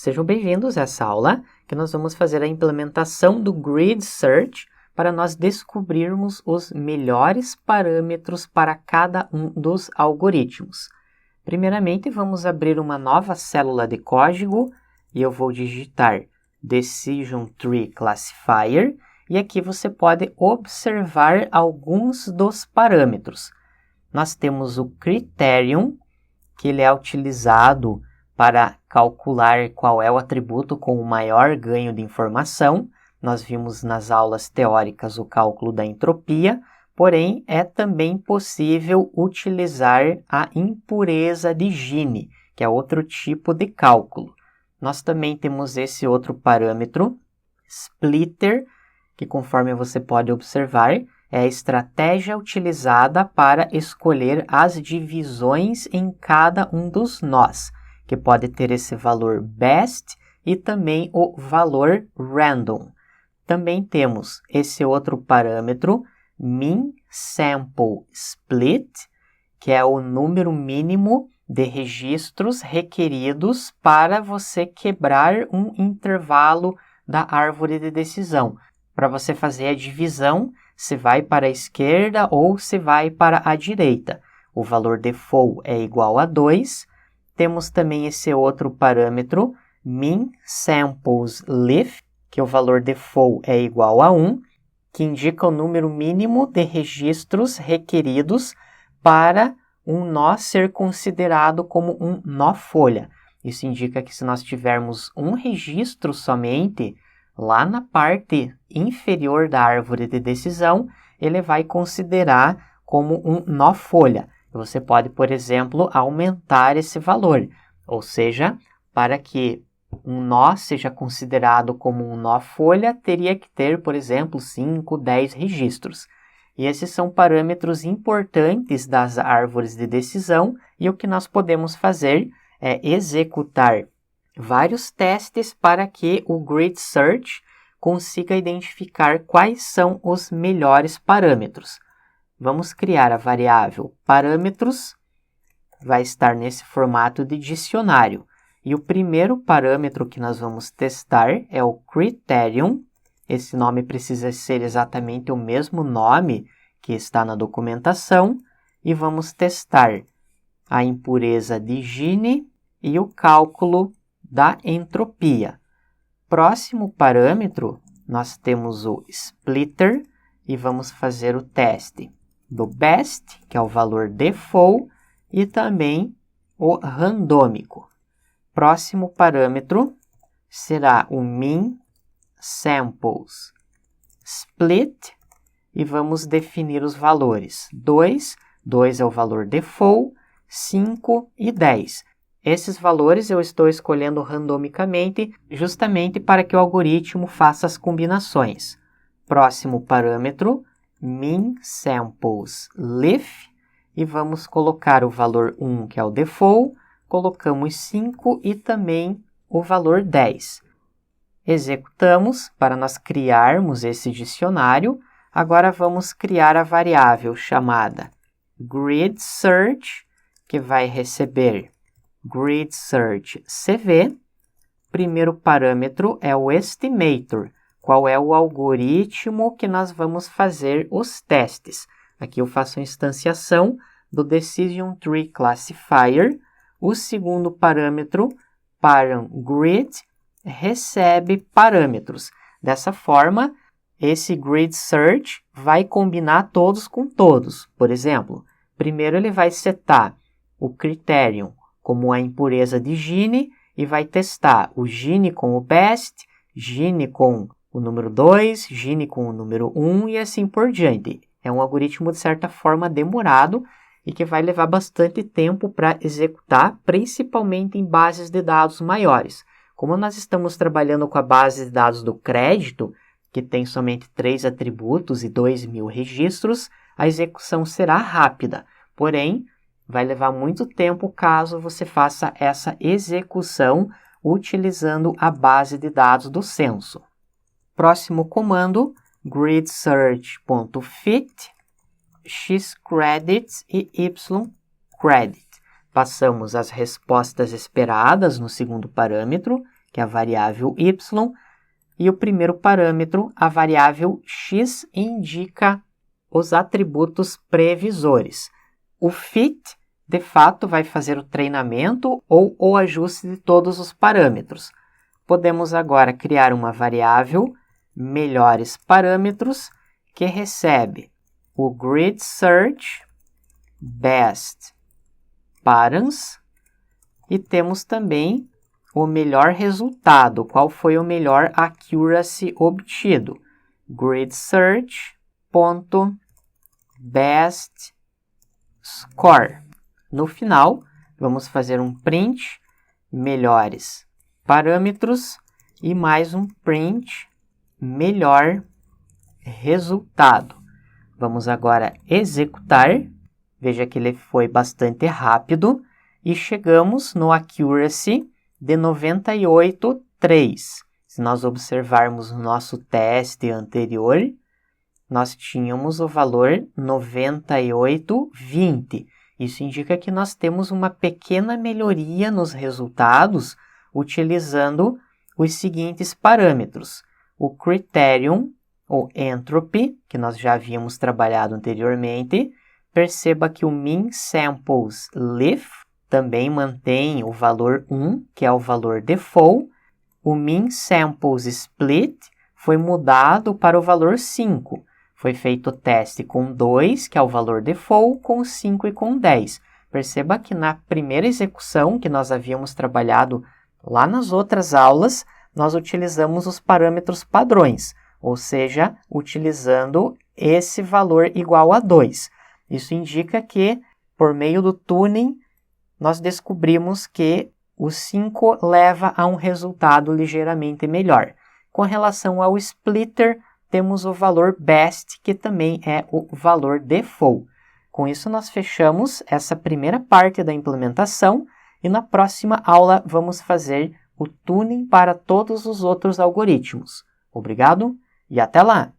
Sejam bem-vindos a essa aula que nós vamos fazer a implementação do Grid Search para nós descobrirmos os melhores parâmetros para cada um dos algoritmos. Primeiramente, vamos abrir uma nova célula de código e eu vou digitar Decision Tree Classifier e aqui você pode observar alguns dos parâmetros. Nós temos o Criterion, que ele é utilizado para calcular qual é o atributo com o maior ganho de informação. Nós vimos nas aulas teóricas o cálculo da entropia, porém é também possível utilizar a impureza de Gini, que é outro tipo de cálculo. Nós também temos esse outro parâmetro, Splitter, que conforme você pode observar, é a estratégia utilizada para escolher as divisões em cada um dos nós, que pode ter esse valor best e também o valor random. Também temos esse outro parâmetro, min sample split, que é o número mínimo de registros requeridos para você quebrar um intervalo da árvore de decisão, para você fazer a divisão se vai para a esquerda ou se vai para a direita. O valor default é igual a 2. Temos também esse outro parâmetro, min samples left, que o valor default é igual a 1, que indica o número mínimo de registros requeridos para um nó ser considerado como um nó folha. Isso indica que se nós tivermos um registro somente, lá na parte inferior da árvore de decisão, ele vai considerar como um nó folha. Você pode, por exemplo, aumentar esse valor, ou seja, para que um nó seja considerado como um nó folha, teria que ter, por exemplo, 5, 10 registros. E esses são parâmetros importantes das árvores de decisão, e o que nós podemos fazer é executar vários testes para que o Grid Search consiga identificar quais são os melhores parâmetros. Vamos criar a variável parâmetros, vai estar nesse formato de dicionário. E o primeiro parâmetro que nós vamos testar é o Criterion. Esse nome precisa ser exatamente o mesmo nome que está na documentação. E vamos testar a impureza de Gini e o cálculo da entropia. Próximo parâmetro, nós temos o Splitter e vamos fazer o teste do best, que é o valor default, e também o randômico. Próximo parâmetro será o min samples split e vamos definir os valores 2 é o valor default, 5 e 10. Esses valores eu estou escolhendo randomicamente justamente para que o algoritmo faça as combinações. Próximo parâmetro, min samples left, e vamos colocar o valor 1, que é o default, colocamos 5 e também o valor 10. Executamos para nós criarmos esse dicionário. Agora vamos criar a variável chamada Grid Search, que vai receber Grid Search CV. Primeiro parâmetro é o Estimator, qual é o algoritmo que nós vamos fazer os testes. Aqui eu faço a instanciação do Decision Tree Classifier. O segundo parâmetro, paramGrid, recebe parâmetros. Dessa forma, esse Grid Search vai combinar todos com todos. Por exemplo, primeiro ele vai setar o Criterion como a impureza de Gini e vai testar o Gini com o best, Gini com o número 2, Gini com o número 1 e assim por diante. É um algoritmo, de certa forma, demorado e que vai levar bastante tempo para executar, principalmente em bases de dados maiores. Como nós estamos trabalhando com a base de dados do crédito, que tem somente 3 atributos e 2.000 registros, a execução será rápida, porém, vai levar muito tempo caso você faça essa execução utilizando a base de dados do censo. Próximo comando, gridsearch.fit, xcredits e ycredit. Passamos as respostas esperadas no segundo parâmetro, que é a variável y, e o primeiro parâmetro, a variável x, indica os atributos previsores. O fit, de fato, vai fazer o treinamento ou o ajuste de todos os parâmetros. Podemos agora criar uma variável melhores parâmetros que recebe o grid search best params e temos também o melhor resultado, qual foi o melhor accuracy obtido, grid search.best score. No final, vamos fazer um print melhores parâmetros e mais um print melhor resultado. Vamos agora executar. Veja que ele foi bastante rápido e chegamos no accuracy de 98,3. Se nós observarmos o nosso teste anterior, nós tínhamos o valor 98,20. Isso indica que nós temos uma pequena melhoria nos resultados utilizando os seguintes parâmetros. O criterion, ou entropy, que nós já havíamos trabalhado anteriormente. Perceba que o mean samples lift também mantém o valor 1, que é o valor default. O mean samples split foi mudado para o valor 5. Foi feito o teste com 2, que é o valor default, com 5 e com 10. Perceba que na primeira execução que nós havíamos trabalhado lá nas outras aulas, nós utilizamos os parâmetros padrões, ou seja, utilizando esse valor igual a 2. Isso indica que, por meio do tuning, nós descobrimos que o 5 leva a um resultado ligeiramente melhor. Com relação ao splitter, temos o valor best, que também é o valor default. Com isso, nós fechamos essa primeira parte da implementação e na próxima aula vamos fazer o tuning para todos os outros algoritmos. Obrigado e até lá!